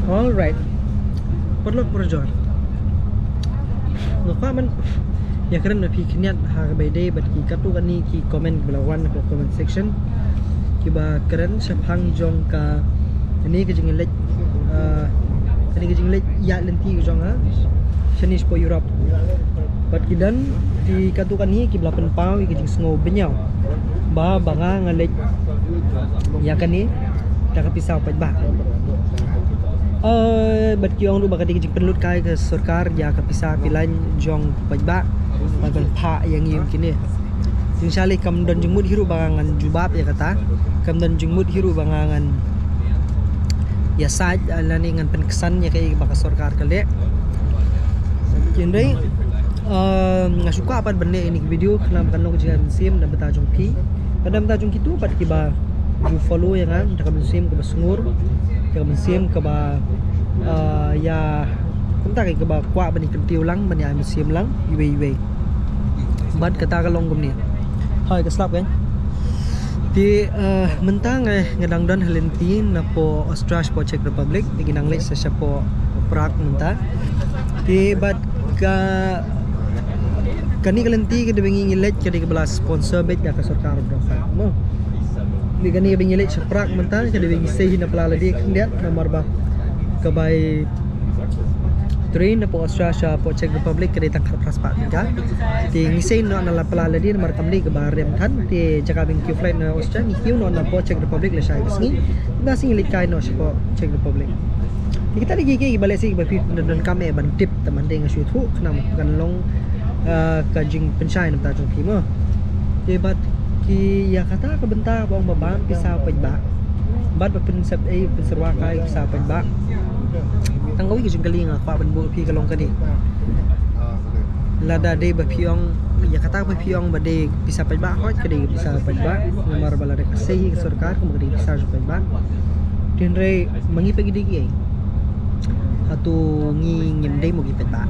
Alright, perlok perjuangan. Ngapa man ya kerana pi keniat ha by day but ki katu kan ni ki comment belawan ke comment section ki ba keren sepang jong ka ini ke jing lek ini ke jing lek ya lenti jong ha Chinese po Europe but kidan di katu kan ni ki belapan pau ki jing sngo benyau ba banga ngalek ya kan ni tak pisau pat ba bat kiong du bakadi jing pelut kai ke sarkar ya ka pisah pilan jong pajba ban pha yang yim kini jing sali kam don jengmut hiru bangangan jubab ya kata kam don jengmut hiru bangangan ya saj lani ngan penkesan ya kai baka sarkar kale kindai ngasuka apa benda ini video kenam kanong jing sim dan beta jong pi pada beta jong kitu pat kiba you follow yang kan dak sim ke basungur ke sim ke ba ya kumta ke ba kwa bani kentiu lang bani ai sim lang iwe bat kata kalong gum ni hai ke slap kan di mentang ngedang don helenti na po Australia po Czech Republic ginang le sa po Prague menta di bat ka kani kelenti ke debengi ngilet ke di belas sponsor bet ya ka sarkar brofa mo di kani bengi ngilet sa Prague menta ke debengi sehin na pala di kendiat nomor ba kabay train na po Australia po Czech Republic ke ditang praspat ka ti ngisay no na pala di nomor kamli ke barem than ti jakabing Q flight na Australia ni Q no na po Czech Republic le sai ngi nasing ngilet kai no sa po Czech Republic kita lagi ke balik si bapi dan kami ban tip teman ding su thu kenam kan long ka jing pensai nam ta jong ki mo debat ki ya kata ka benta bang babam pisau pajba bat ba pensep penserwa kai pisau pajba tanggawi ki jing kaling apa ban bu pi ka long ka ni lada de bapiong ya kata bapiong ba de pisau pajba hot ka de pisau pajba nomor bala de kasih ke sarkar ko magdi pisau pajba tinre mangi pagi digi hatu ngi ngimdai mo gipet ba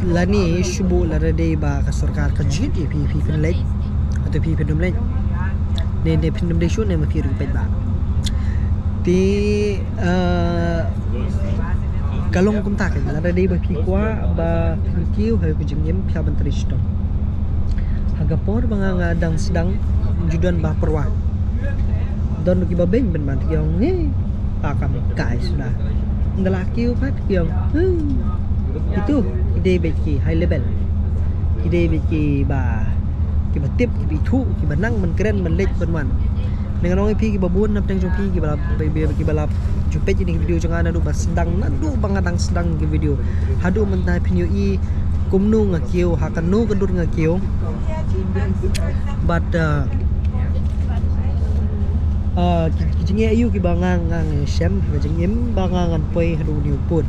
lani shubu la de ba ka sarkar ka jit pi pen lek atau pi pen lek ne pen de shu ne ma pi gipet ba ti kalong kum tak la de ba pi kwa ba kiu ha ku jingim pya ban tristo haga por banga dang sedang judan ba perwa don ki ba beng ben man yong he pakam kai sudah ngelaki pat yang itu ide beki high level ide beki ba ki ba tip ki thu ki ba nang man keren man lek ban man dengan orang pi ki ba bun nap teng jong pi ki ba ki ba lap jupet ini video jangan adu ba sedang nadu bangadang sedang ki video hadu mentai pinyo i kumnu ngakiu hakan nu kedur ngakiu but kijinge ayu ki bangang ngang sem kijingim bangangan poi hadu ni pun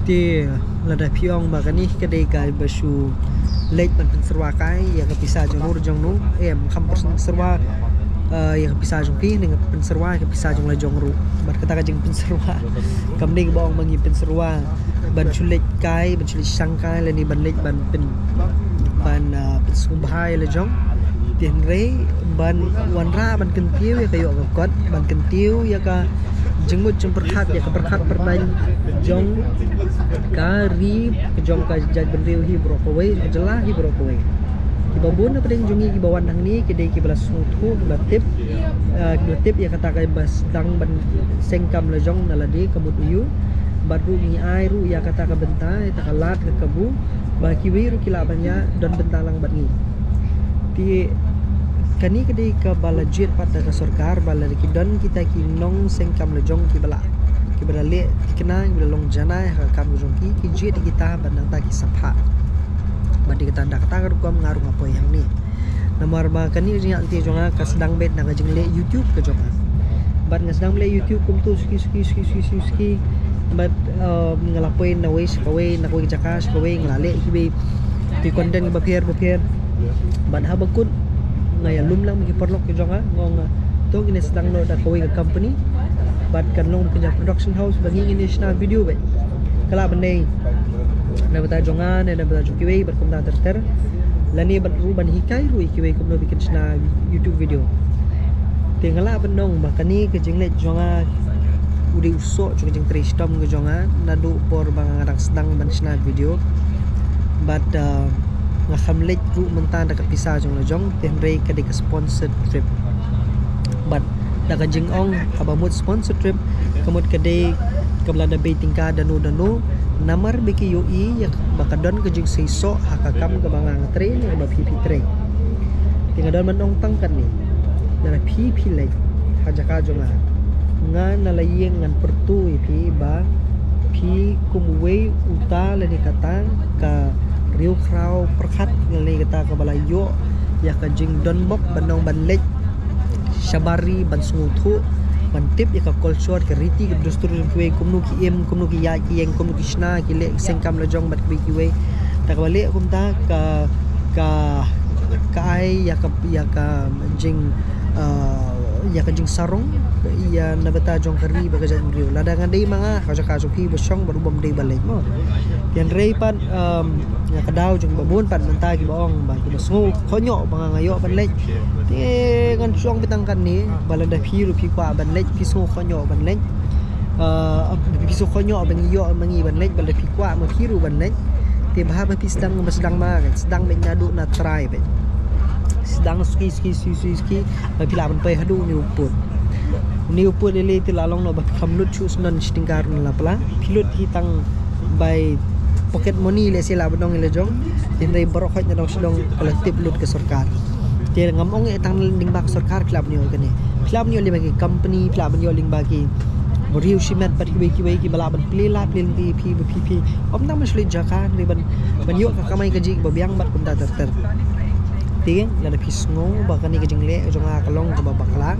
ti lada piong ba kani kedai kai basu lek ban serwa kai ya ka pisah jong nur jong nu em kham serwa ya ka pisah jong pi dengan penserwa ka pisah jong la jong ru bat kata ka jing penserwa kam ding bong mangi penserwa ban chulik kai ban chulik sang kai la ni ban lek ban pensumbhai la jong tiền rế ban wan ra ban kentiu ya kayo kot ban kentiu ya ka jengmut jeng perkhat ya ka perkhat perban jong kari jong ka jaj benriu hi brokowe jelah hi brokowe ki babun apa ding jongi ki bawan nang ni ki dei ki balas suthu ki tip ya kata kai bas dang ban sengkam la jong naladi kabut uyu baru ni ai ru ya kata ka bentai ta kalat ke kabu ba ki wiru ki labanya dan bentalang bat ni ti kani kedai ke balajit pada ke sarkar bala ki don kita ki nong sengkam lejong ki bala le kena ki long jana ha kam jong ki jit kita bandang ta ki sapha badi kita dak ta ko ngaru ngapo yang ni nomor ba kani ni anti jonga ka sedang bet na jeng le YouTube ke jonga bad nga sedang le YouTube kum tu ski bad ngalapoin na ways kawe na ko jakas kawe nglale ki be ti content ba pier ban habakut ngaya lum lang magi perlok ke jonga ngong to ini sedang no da kawe company bat kan long kerja production house bagi ini national video be kala bende na bata jonga na bata jokiwe berkum da ter lani bat ru ban hikai ru ikiwe kum no bikin national YouTube video tingala benong bakani ke jingle jonga udi usok jong jeng tristom ke jonga nadu por bang arak sedang ban sna video but nga khamlek ru mentan dekat pisah jong lojong tenrei ke dik sponsored trip but daga jing ong abamut sponsored trip kemud kedai ke belanda bay tingka danu namar beki yoi yak bakadon ke jing seiso hakakam ke bangang train ke ba pipi train tinggal don menong tangkan ni dara pipi lek hajaka jonga nga nalayeng ngan pertu pi ba pi kumwe uta le ni kata ka riu krau perkhat le kata ka balayo ya ka jing don bok banong banlek syabari ban sunguthu ban tip ya ka culture ke riti ke dustur kuwe kumnu ki em kumnu ki ya ki yang kumnu ki shna ki le sengkam le jong bat ki we tak balik kumta ka ai ya ka jing ya ka jing sarong ya nabata jong kari baga jang riu ladangan dei mga ka pi bosong baru bom dei balik mo yan rei pan ya kadau jong babun pan menta ki baong ba ki basu konyo mga ngayo ban lek ti ngan suang bitangkan ni balanda pi ru pi kwa ban lek pi su konyo ban lek pi su konyo ban yo mangi ban lek balanda pi kwa ma pi ru ban lek ti bahab pi sedang ma sedang ben nyadu na try ben sedang ski bila ban pe hadu ni uput lele ti lalong no ba kamlut chu snan stingkar la pala pilot hitang by pocket money le sila badong ile jong tindai barokhat na dong sedong kolektif lut ke sarkar ti ngamong etang ling bak sarkar club ni kene club ni bagi company club ni ling bagi boriu simet pat ki balaban plela plin ti pi om nang masli jakan ni ban yo ka kamai ka ji babiang bat kum ta ter ti la da pisngo ba kani ka jingle jong a kalong ka babakla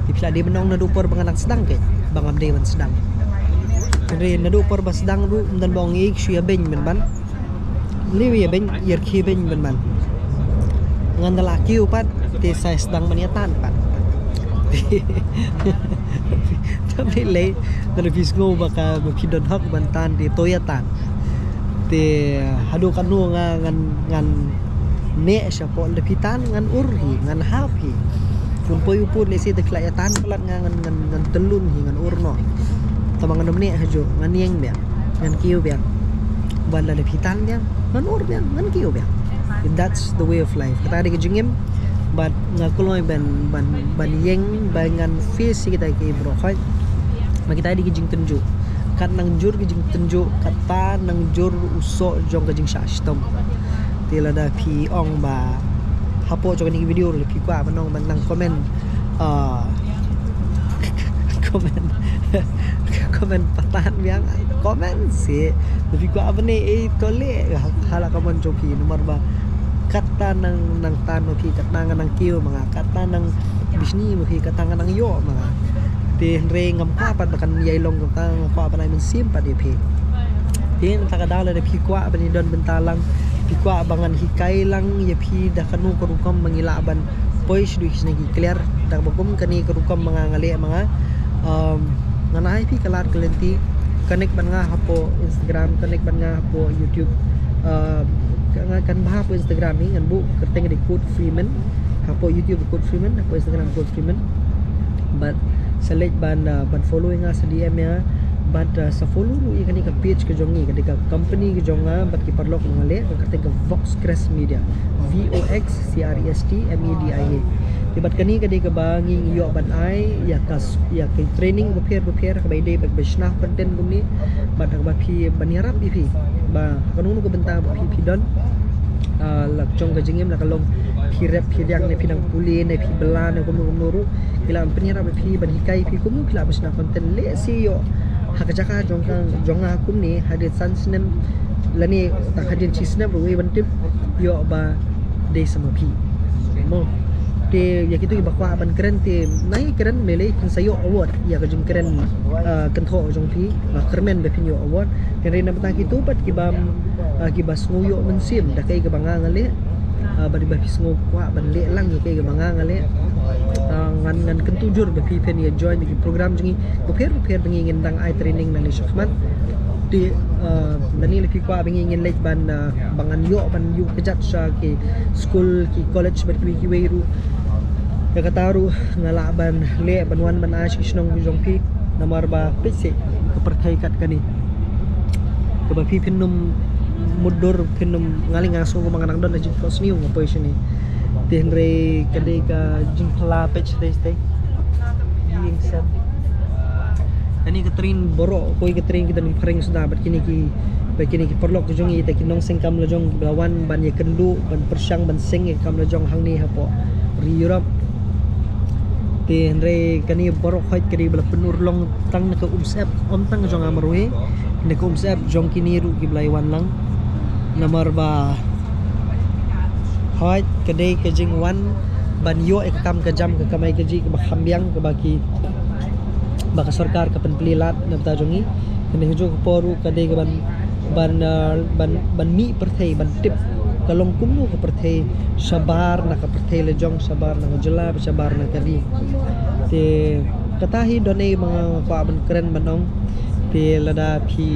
Pipila dia menong na dupor banganak sedang ke bangam dia ban sedang re na dupor ba sedang ru dan bong ik suya ben men ban lewi ben yer ki ben ban ngan dala ki upat te sai sedang maniatan pat tapi le na bisngo baka bapidon hak bantan di toyatan te hadu kanu ngan ne siapa lepitan ngan urhi ngan hapi Pun le si deklayatan pelat ngan telun hi ngan urno. Tamang ngan ne hajo ngan yeng bia. Ngan kiu bia. Bala le pitan dia ngan ur bia ngan kiu bia. That's the way of life. Kita ada kejengim but ngakuloy ban yeng bangan face kita ke brokhoi. Ma kita ada kejeng tenju. Kat nang jur kejeng tenju kata nang jur usok jong kejeng syastom. Tila da pi ong ba hapo cho ni video le pi kwa banong nang komen komen patan yang komen si pi kwa bane tole hala komen joki nomor ba kata nang tan pi kata nang kiu mga kata nang bisni pi kata nang yo mga te re ngam pa pat bakan yai long kata pa banai men sim pa de pi tin takadala de pi kwa bani don bentalang pikwa abangan hikai lang ya pi dah kanu kerukam mengilaban pois du hisnagi clear dak bagum kani kerukam mangangale mga nganai pi kalar kelenti connect ban nga hapo Instagram connect ban nga hapo YouTube kan bahap Instagram ni ngan bu kerteng di Code Freeman hapo YouTube Code Freeman hapo Instagram Code Freeman but select ban following nga sa DM ya but sa follow ru ikani ka page ke jongi ka company ke jonga bat ki parlok ngale ka kate ka Voxcrest Media VOXCREST MEDIA dibat kani ka bangi yo ban ai ya ke training beper ka by day bag bisna content gumni bat ka pi banirap pi ba kanunu ko benta pi don lak jong ka jingim la kalong pi rep pi yang ne pinang puli ne pi belan ne kumuru kila penirap pi ban hikai pi kumu kila bisna content le si yo hakajaka jonga hukum ni hadir sansnem lani tak hadir cisnem ruwe bantip yo ba de sama pi mo te ya kitu bakwa ban keren te nai keren mele kin sayo award ya ka jung keren kan tho jong pi kermen be pin yo award ken rena batang kitu pat kibam kibas nguyo mensim da kai ka banga ngale bari ba pisngo kwa ban le lang kai ka banga ngale ngan kentujur be pi pen ya join di program jengi per bengingin dang ai training nang syakman di nani lepi kwa bengingin lek ban bangan yo ban yu kejat sa ke school ki college bat ki wiru ya kataru ngalaban le banwan ban ash isnong jong pi nomor ba pese ke perthai kat kani ke ba pi pinum mudur pinum ngaling ngaso ko manganang don jing close new ngapo sini tenre kade ka jing phala pech teste jing sam ani katrin boro koi katrin kita ni pareng sudah bat kini ki perlok ke jong i ta kinong sengkam lo jong lawan ban ye kendu ban persyang ban seng ye kam lo jong hang ni hapo ri Europe tenre kani boro khoi kri bla penur long tang na ka umsep om tang jong amroi ne ka umsep jong kini ru ki blai wan lang nomor ba hoi kade ke jing wan ban yo ek kam ke jam ke kamai ke ji ke bakhambiang ke baki baka sarkar ke penpelilat nabta jongi kene hujo ke poru kade ke ban mi perthai ban tip kalong kumnu ke perthai sabar na ke perthai le jong sabar na jela sabar na kadi te katahi done mga kwa ban keren banong te lada phi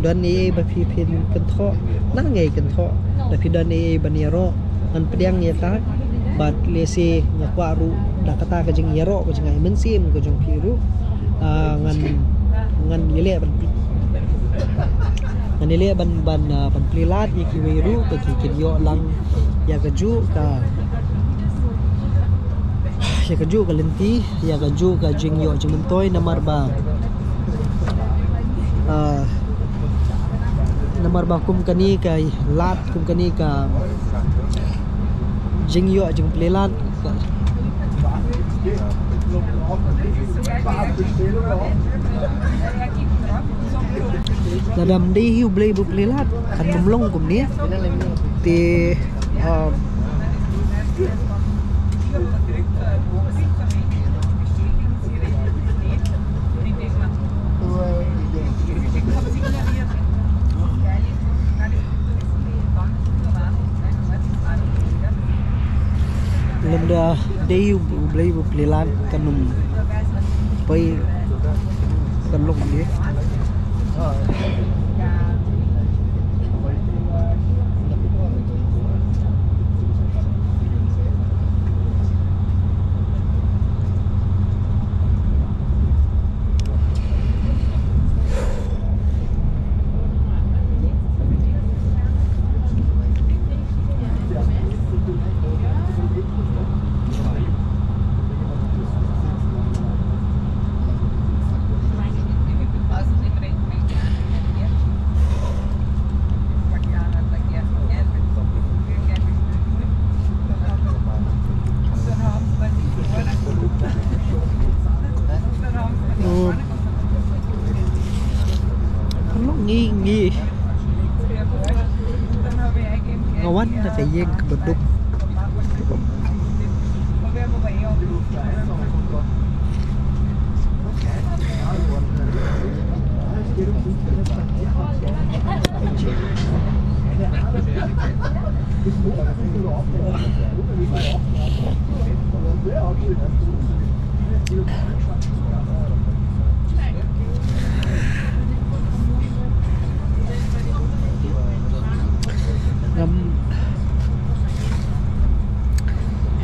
done ba phi phin kan tho na ngai kan tho da phi done ban yaro an pediang ya ta bat lese ngakwa ru da kata ka jing yaro ka jing ai mensim ka jong phi ru ngan yele ban nganile ban plilat iki wiru bagi kinyo lang ya kaju ka lenti ya kaju ka jingyo jimentoy namar ba kum kani kai lat kum kani ka jingyo jing plilat dadam dei hiu blei bu plilat kan memlong kum ni ti lemda dei hiu blei bu plilat kanum pai kan long ni nghi ngawan na kayeng kabadok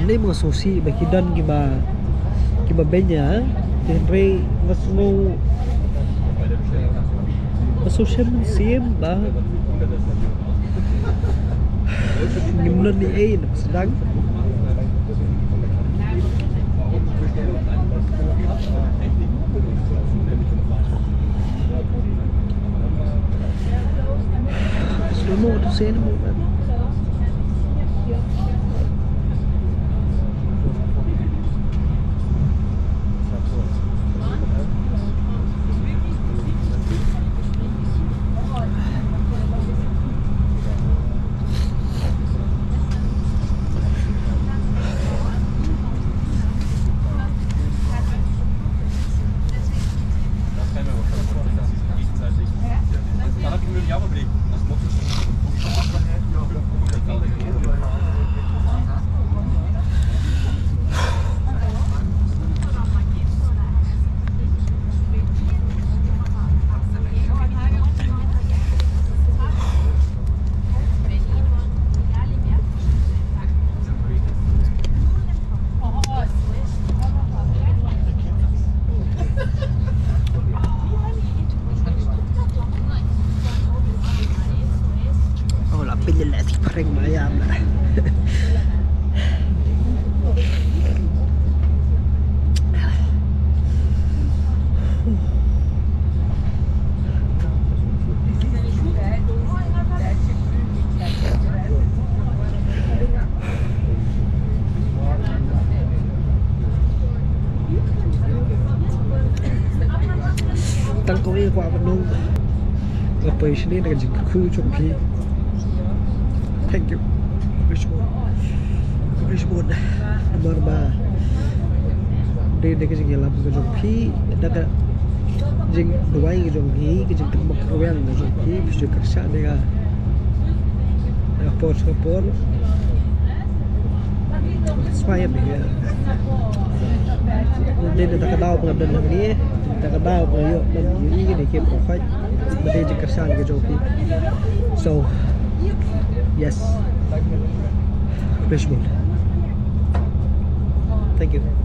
ini mga susi bakidan kiba benya tenre masmo masosem sim ba ngimnon ni ay sedang slow to say mo tăng có ý quả vận động và bởi cho nên là chỉ khu trong khi thank you Richmond nomor 3 đây cái gì làm cái trong khi đã cái jing duai cái trong khi cái jing tembak ruang cái trong khi bisa kerja dia support supaya dia đây là cái đau của đần này cái đau của yo dan ini cái game của khách mà đây jing kerja cái trong khi so yes Richmond thank you